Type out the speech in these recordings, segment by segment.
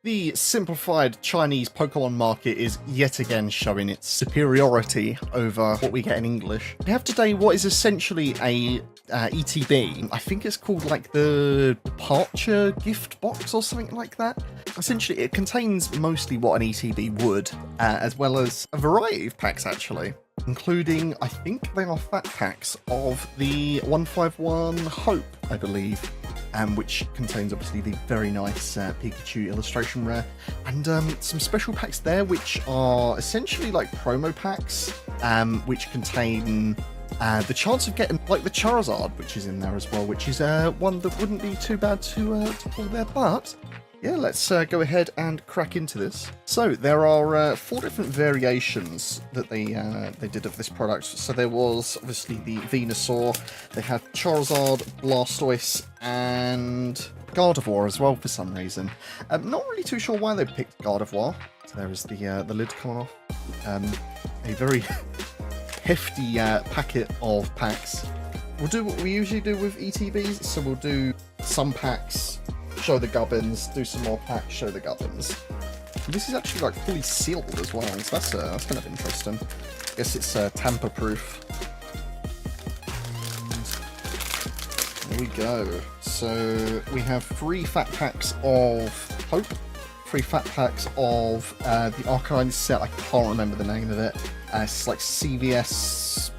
The simplified Chinese Pokemon market is yet again showing its superiority over what we get in English. We have today what is essentially a ETB. I think it's called like the Departure Gift Box or something like that. Essentially, it contains mostly what an ETB would, as well as a variety of packs actually, including, I think they are fat packs of the 151 Hope, I believe. Which contains obviously the very nice Pikachu illustration rare, and some special packs there which are essentially like promo packs, which contain the chance of getting like the Charizard, which is in there as well, which is one that wouldn't be too bad to pull there. But yeah, let's go ahead and crack into this. So there are 4 different variations that they did of this product. So there was obviously the Venusaur, they had Charizard, Blastoise, and Gardevoir as well for some reason. Not really too sure why they picked Gardevoir. So there is the lid coming off. A very hefty packet of packs. We'll do what we usually do with ETBs. So we'll do some packs, show the gubbins, do some more packs, show the gubbins. This is actually like fully sealed as well, so that's kind of interesting. I guess it's tamper proof. There we go. So we have 3 fat packs of Hope, 3 fat packs of the Arcanine set. I can't remember the name of it. It's like CSV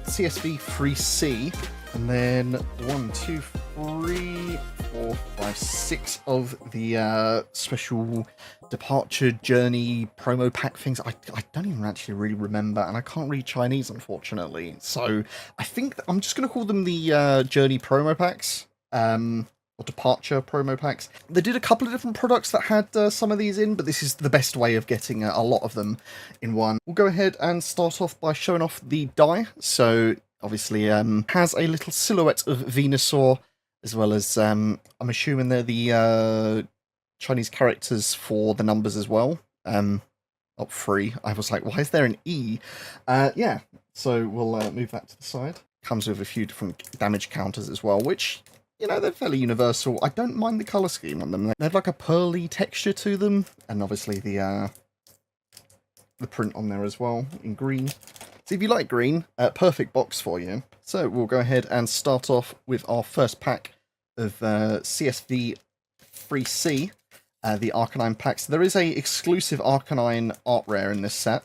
3C, and then 1, 2, 3, 4, 5, 6 of the special Departure Journey promo pack things. I don't even actually really remember, and I can't read Chinese, unfortunately. So I think I'm just going to call them the Journey promo packs, or Departure promo packs. They did a couple of different products that had some of these in, but this is the best way of getting a lot of them in one. We'll go ahead and start off by showing off the die. So obviously has a little silhouette of Venusaur, as well as, I'm assuming they're the Chinese characters for the numbers as well. Not 3. I was like, why is there an E? Yeah, so we'll move that to the side. Comes with a few different damage counters as well, which, you know, they're fairly universal. I don't mind the colour scheme on them. They have like a pearly texture to them, and obviously the print on there as well in green. So if you like green, perfect box for you. So we'll go ahead and start off with our first pack of CSV 3C, the Arcanine packs. There is a exclusive Arcanine art rare in this set,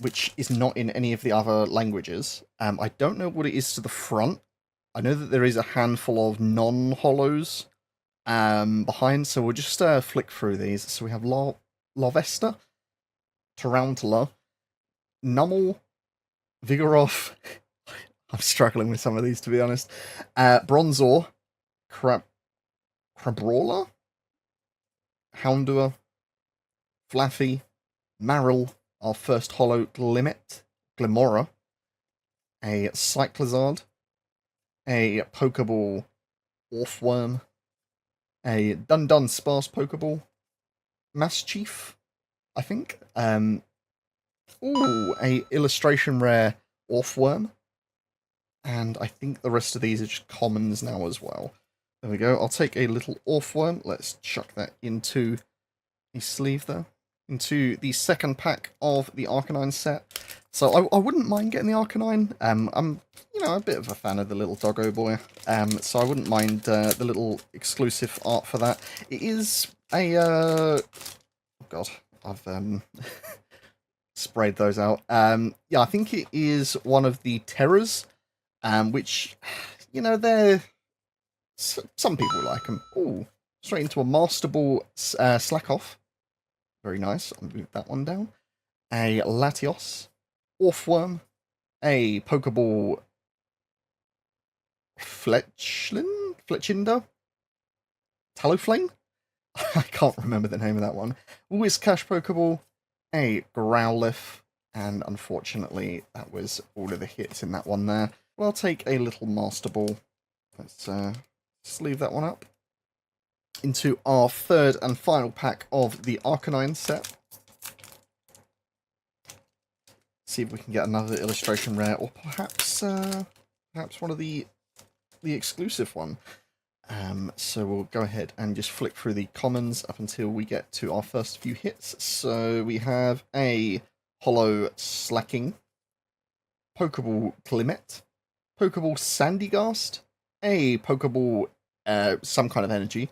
which is not in any of the other languages. I don't know what it is to the front. I know that there is a handful of non-hollows behind, so we'll just flick through these. So we have Larvesta, Tarantula, Nummel, Vigoroth. I'm struggling with some of these, to be honest. Bronzor, Crabrawler, Houndour, Flaffy, Marill, our first hollow Glimora, a Cyclizard, a Pokeball Orthworm, a Dun Sparse Pokeball, Masschief, I think. Ooh, a illustration rare Orthworm. And I think the rest of these are just commons now as well. There we go. I'll take a little Orthworm. Let's chuck that into the sleeve there. Into the second pack of the Arcanine set. So I wouldn't mind getting the Arcanine. I'm, you know, a bit of a fan of the little doggo boy. So I wouldn't mind the little exclusive art for that. It is a... oh God, I've sprayed those out. Yeah, I think it is one of the Terras. Which, you know, some people like them. Ooh, straight into a Master Ball Slack Off. Very nice. I'll move that one down. A Latios, Orthworm, a Pokeball Fletchinder, Talonflame. I can't remember the name of that one. Whiscash Pokeball, a Growlithe, and unfortunately that was all of the hits in that one there. Well, I'll take a little Master Ball. Let's sleeve that one up. Into our third and final pack of the Arcanine set. See if we can get another illustration rare, or perhaps one of the exclusive one. So we'll go ahead and just flick through the commons up until we get to our first few hits. So we have a Holo Slacking, Pokeball Climette, Pokeball Sandygast, a Pokeball some kind of energy,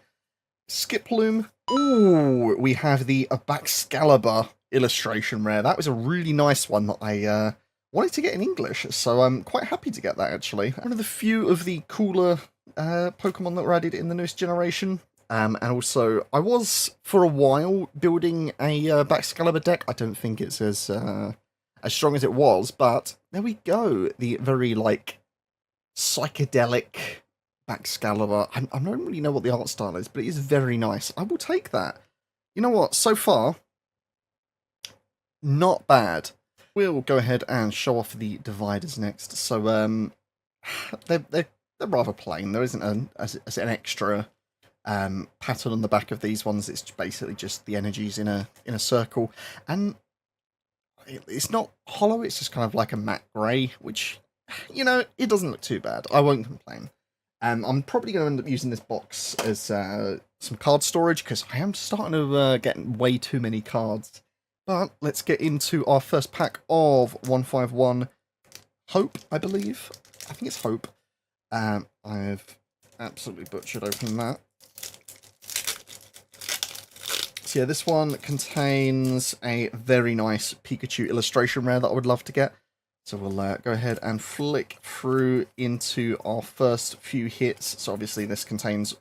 Skiploom. Ooh, we have the Baxcalibur illustration rare. That was a really nice one that I wanted to get in English, so I'm quite happy to get that actually. One of the few of the cooler Pokemon that were added in the newest generation. And also, I was, for a while, building a Baxcalibur deck. I don't think it's as strong as it was, but there we go. The very, like, psychedelic Baxcalibur. I don't really know what the art style is, but it is very nice. I will take that. You know what? So far, not bad. We'll go ahead and show off the dividers next. So, they're rather plain. There isn't an extra pattern on the back of these ones. It's basically just the energies in a circle, and it's not hollow. It's just kind of like a matte grey, which, you know, it doesn't look too bad. I won't complain. I'm probably going to end up using this box as some card storage because I am starting to get way too many cards. But let's get into our first pack of 151 Hope, I believe. I think it's Hope. I've absolutely butchered opening that. So yeah, this one contains a very nice Pikachu illustration rare that I would love to get. So we'll go ahead and flick through into our first few hits. So obviously this contains...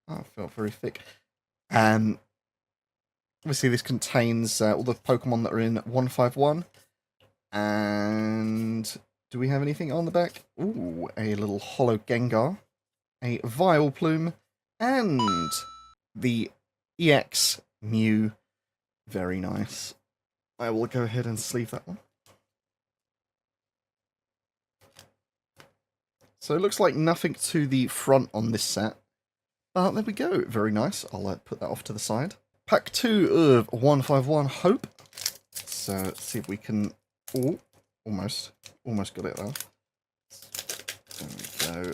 Oh, it felt very thick. Obviously this contains all the Pokemon that are in 151. And... do we have anything on the back? Ooh, a little Holo Gengar, a Vileplume, and the EX Mew. Very nice. I will go ahead and sleeve that one. So it looks like nothing to the front on this set. But there we go. Very nice. I'll put that off to the side. Pack 2 of 151 Hope. So let's see if we can... Oh, almost got it though. There we go.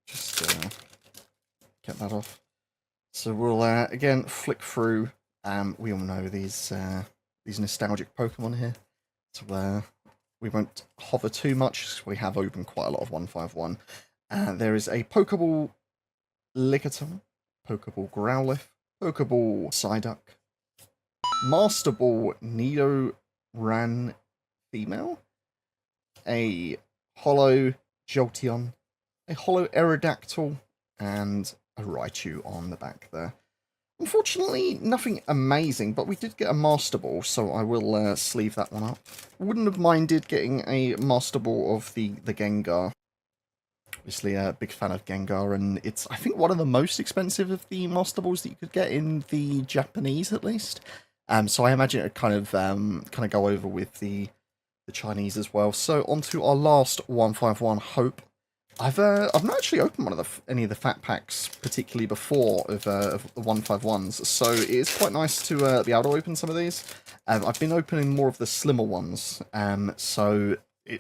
Just get that off. So we'll again flick through. We all know these nostalgic Pokemon here, so we won't hover too much. We have opened quite a lot of 151. There is a Pokeball Lickitung, Pokeball Growlithe, Pokeball Psyduck, Master Ball Nidoran Female, a Holo Jolteon, a Holo Aerodactyl, and a Raichu on the back there. Unfortunately, nothing amazing, but we did get a Master Ball, so I will sleeve that one up. Wouldn't have minded getting a Master Ball of the Gengar. Obviously, a big fan of Gengar, and it's, I think, one of the most expensive of the Master Balls that you could get in the Japanese, at least. So I imagine it kind of go over with the Chinese as well. So onto our last 151 Hope. I've not actually opened one of any of the fat packs particularly before of the 151s, so it is quite nice to be able to open some of these. I've been opening more of the slimmer ones, so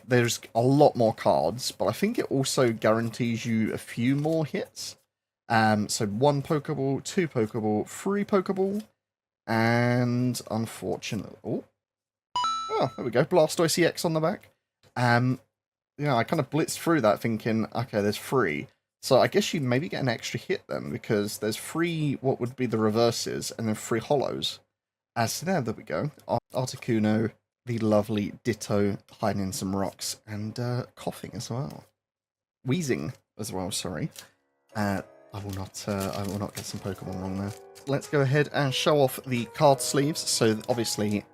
there's a lot more cards, but I think it also guarantees you a few more hits. So 1 Pokeball, 2 Pokeball, 3 Pokeball, and unfortunately, oh, there we go, Blastoise EX on the back. Yeah, I kind of blitzed through that thinking, okay, there's 3. So I guess you maybe get an extra hit then, because there's 3 what would be the reverses, and then 3 hollows. So there we go. Articuno, the lovely Ditto, hiding in some rocks, and coughing as well. Wheezing as well, sorry. I will not get some Pokemon wrong there. Let's go ahead and show off the card sleeves. So obviously,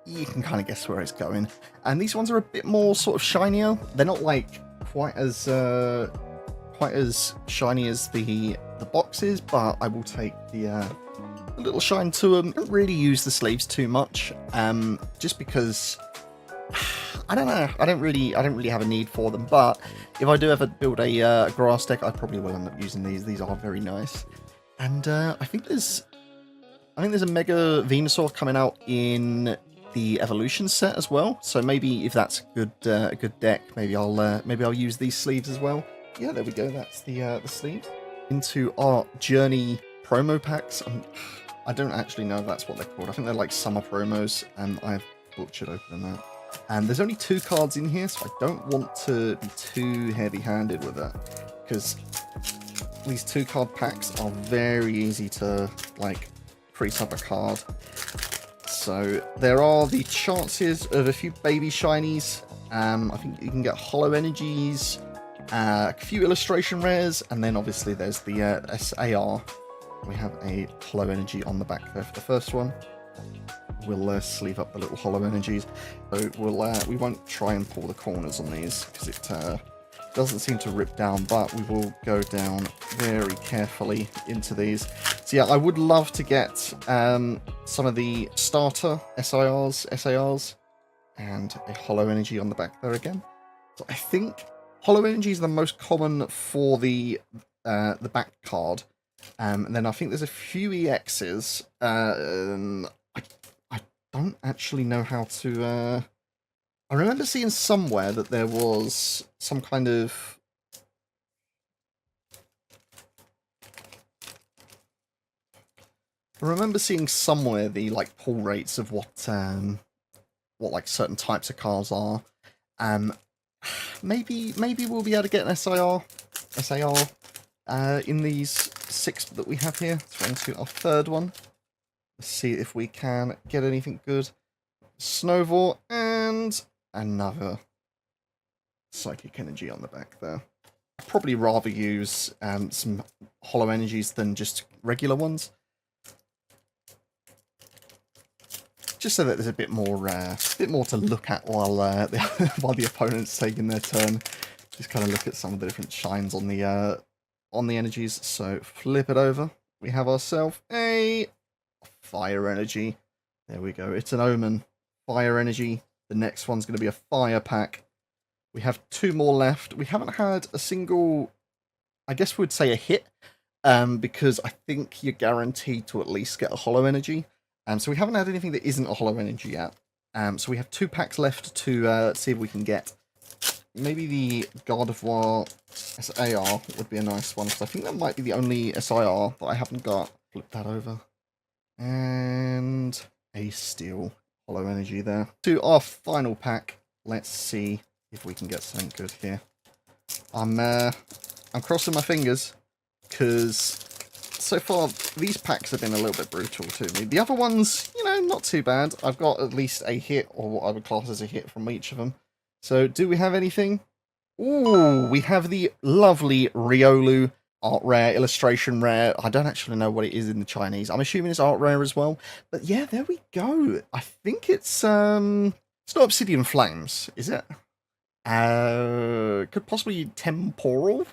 you can kind of guess where it's going. And these ones are a bit more sort of shinier. They're not like quite as shiny as the boxes, but I will take the little shine to them. I don't really use the sleeves too much, just because I don't know. I don't really have a need for them. But if I do ever build a grass deck, I probably will end up using these. These are very nice. And I think there's a Mega Venusaur coming out in the evolution set as well, so maybe if that's a good deck, maybe I'll use these sleeves as well. Yeah, there we go. That's the sleeve. into our Journey promo packs. I don't actually know if that's what they're called. I think they're like summer promos, and I've butchered opening that. And there's only 2 cards in here, so I don't want to be too heavy-handed with it, because these 2-card packs are very easy to, like, crease up a card. So there are the chances of a few baby shinies. I think you can get holo energies, a few illustration rares, and then obviously there's the SAR. We have a holo energy on the back there for the first one. We'll sleeve up the little holo energies. So we won't try and pull the corners on these because it doesn't seem to rip down, but we will go down very carefully into these. So yeah, I would love to get some of the starter SARs, and a holo energy on the back there again. So I think holo energy is the most common for the back card. And then I think there's a few EXs. I don't actually know how to... I remember seeing somewhere that there was some kind of... I remember seeing somewhere the like pull rates of what like certain types of cards are. Maybe we'll be able to get an SAR in these 6 that we have here. Let's run into our 3rd one. Let's see if we can get anything good. Snowball and another psychic energy on the back there. I'd probably rather use some holo energies than just regular ones, just so that there's a bit more to look at while while the opponent's taking their turn. Just kind of look at some of the different shines on the energies. So flip it over. We have ourselves a fire energy. There we go. It's an Omen fire energy. The next one's going to be a fire pack. We have 2 more left. We haven't had a single, I guess we'd say a hit, because I think you're guaranteed to at least get a holo energy. So we haven't had anything that isn't a holo energy yet. So we have 2 packs left to see if we can get. Maybe the God of War SAR would be a nice one, because I think that might be the only SIR that I haven't got. Flip that over. And a steel holo energy there. To our final pack. Let's see if we can get something good here. I'm crossing my fingers, because so far these packs have been a little bit brutal to me. The other ones, you know, not too bad. I've got at least a hit, or what I would class as a hit, from each of them. So do we have anything? Ooh, we have the lovely Riolu art rare, illustration rare. I don't actually know what it is in the Chinese. I'm assuming it's art rare as well. But yeah, there we go. I think it's not Obsidian Flames, is it? Could possibly Temporal?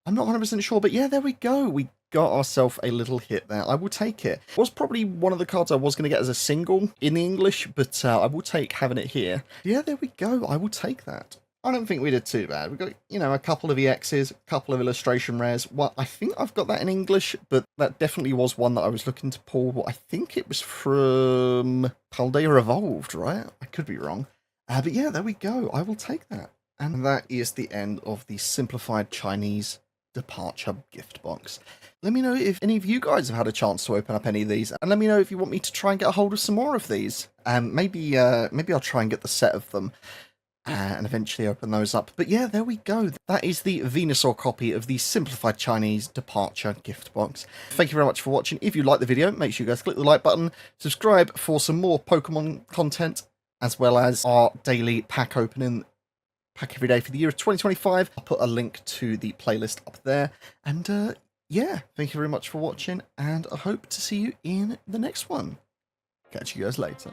I'm not 100% sure, but yeah, there we go. We got ourselves a little hit there. I will take it. It was probably one of the cards I was going to get as a single in the English, but I will take having it here. Yeah, there we go. I will take that. I don't think we did too bad. We got, you know, a couple of EXs, a couple of illustration rares. Well, I think I've got that in English, but that definitely was one that I was looking to pull. I think it was from Paldea Evolved, right? I could be wrong. But yeah, there we go. I will take that. And that is the end of the Simplified Chinese Departure gift box. Let me know if any of you guys have had a chance to open up any of these, and let me know if you want me to try and get a hold of some more of these. Maybe I'll try and get the set of them and eventually open those up. But yeah, there we go. That is the Venusaur copy of the Simplified Chinese Departure gift box. Thank you very much for watching. If you liked the video, make sure you guys click the like button, subscribe for some more Pokemon content, as well as our daily pack opening. Pack every day for the year of 2025. I'll put a link to the playlist up there. And yeah, thank you very much for watching, and I hope to see you in the next one. Catch you guys later.